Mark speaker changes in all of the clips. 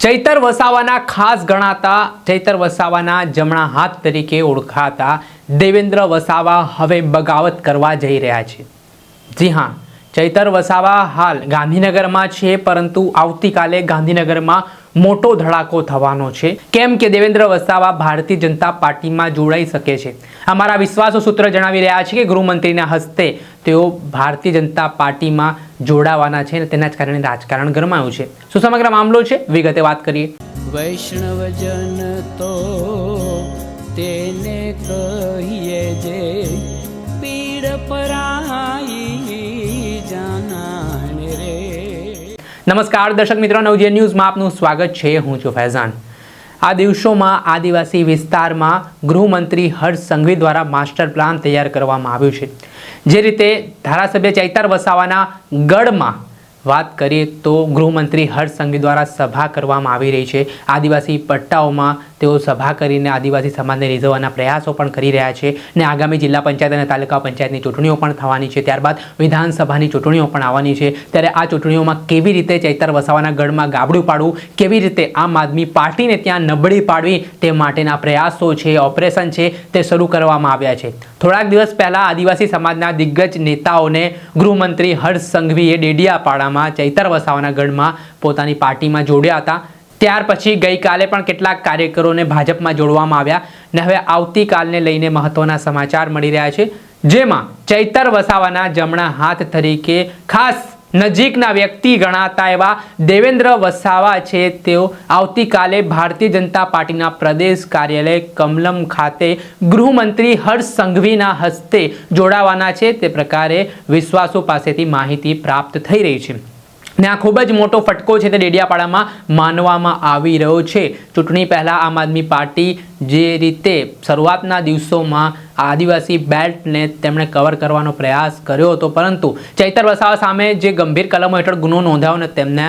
Speaker 1: ચૈતર વસાવાના ખાસ ગણાતા ચૈતર વસાવાના જમણા હાથ તરીકે ઓળખાતા દેવેન્દ્ર વસાવા હવે બગાવત કરવા જઈ રહ્યા છે। જી હા, ચૈતર વસાવા હાલ ગાંધીનગરમાં છે, પરંતુ આવતીકાલે ગાંધીનગરમાં મોટો ધડાકો થવાનો છે। કેમ કે દેવેન્દ્ર વસાવા ભારતીય જનતા પાર્ટીમાં જોડાઈ શકે છે। અમારા વિશ્વાસુ સૂત્ર જણાવી રહ્યા છે કે ગૃહમંત્રીના હસ્તે તેઓ ભારતીય જનતા પાર્ટીમાં જોડાવાના છે અને તેના જ કારણે રાજકારણ ગરમાયું છે। શું સમગ્ર મામલો છે, વિગતે વાત કરીએ।
Speaker 2: વૈષ્ણવજન તો તેને કહીએ જે પીડ પરાઈ જાનાને રે।
Speaker 1: નમસ્કાર દર્શક મિત્રો, નવજીવન ન્યૂઝમાં આપનું સ્વાગત છે। હું છું ફૈઝાન। આ દિવસોમાં આદિવાસી વિસ્તારમાં ગૃહમંત્રી હર્ષ સંઘવી દ્વારા માસ્ટર પ્લાન તૈયાર કરવામાં આવ્યું છે। જે રીતે ધારાસભ્ય ચૈતર વસાવાના ગઢમાં વાત કરીએ તો ગૃહમંત્રી હર્ષ સંઘવી દ્વારા સભા કરવામાં આવી રહી છે। આદિવાસી પટ્ટાઓમાં તેઓ સભા કરીને આદિવાસી સમાજને રીઝવવાના પ્રયાસો પણ કરી રહ્યા છે અને આગામી જિલ્લા પંચાયત અને તાલુકા પંચાયતની ચૂંટણીઓ પણ થવાની છે, ત્યારબાદ વિધાનસભાની ચૂંટણીઓ પણ આવવાની છે। ત્યારે આ ચૂંટણીઓમાં કેવી રીતે ચૈતર વસાવાના ગઢમાં ગાબડું પાડવું, કેવી રીતે આમ આદમી પાર્ટીને ત્યાં નબળી પાડવી, તે માટેના પ્રયાસો છે, ઓપરેશન છે, તે શરૂ કરવામાં આવ્યા છે। થોડાક દિવસ પહેલાં આદિવાસી સમાજના દિગ્ગજ નેતાઓને ગૃહમંત્રી હર્ષ સંઘવીએ ડેડિયાપાડામાં ચૈતર વસાવાના ગઢમાં પોતાની પાર્ટીમાં જોડ્યા હતા। ત્યાર પછી ગઈકાલે પણ કેટલાક કાર્યકરોને ભાજપમાં જોડવામાં આવ્યા અને હવે આવતીકાલને લઈને મહત્વના સમાચાર મળી રહ્યા છે, જેમાં ચૈતર વસાવાના જમણા હાથ તરીકે ખાસ નજીકના વ્યક્તિ ગણાતા એવા દેવેન્દ્ર વસાવા છે, તેઓ આવતીકાલે ભારતીય જનતા પાર્ટીના પ્રદેશ કાર્યાલય કમલમ ખાતે ગૃહમંત્રી હર્ષ સંઘવીના હસ્તે જોડાવાના છે। તે પ્રકારે વિશ્વાસુ પાસેથી માહિતી પ્રાપ્ત થઈ રહી છે ને આ ખૂબ જ મોટો ફટકો છે તે ડેડિયાપાડામાં માનવામાં આવી રહ્યો છે। ચૂંટણી પહેલાં આમ આદમી પાર્ટી જે રીતે શરૂઆતના દિવસોમાં આદિવાસી બેલ્ટને તેમણે કવર કરવાનો પ્રયાસ કર્યો હતો, પરંતુ ચૈતર વસાવા સામે જે ગંભીર કલમો હેઠળ ગુનો નોંધાયો અને તેમને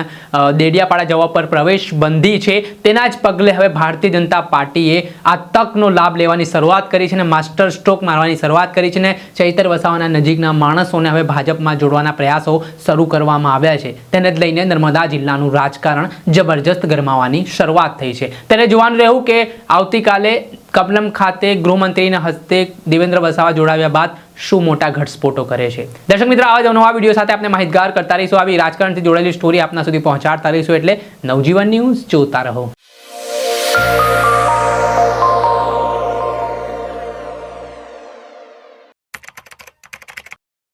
Speaker 1: ડેડિયાપાડા જવા પર પ્રવેશ બંધી છે, તેના જ પગલે હવે ભારતીય જનતા પાર્ટીએ આ તકનો લાભ લેવાની શરૂઆત કરી છે અને માસ્ટર સ્ટ્રોક મારવાની શરૂઆત કરી છે અને ચૈતર વસાવાના નજીકના માણસોને હવે ભાજપમાં જોડવાના પ્રયાસો શરૂ કરવામાં આવ્યા છે। તેને જ લઈને નર્મદા જિલ્લાનું રાજકારણ જબરજસ્ત ગરમાવાની શરૂઆત થઈ છે। ત્યારે જોવાનું રહ્યું કે આવતીકાલે કમલમ ખાતે ગૃહમંત્રીના હસ્તે દેવેન્દ્ર વસાવા જોડાવ્યા બાદ શું મોટા ઘટસ્ફોટો કરે છે। દર્શક મિત્રો, આવા જ નવા વિડીયો સાથે આપણે માહિતગાર કરતા રહીશું, આવી રાજકારણથી જોડાયેલી સ્ટોરી આપના સુધી પહોંચાડતા રહીશું, એટલે નવજીવન ન્યૂઝ જોતા રહો।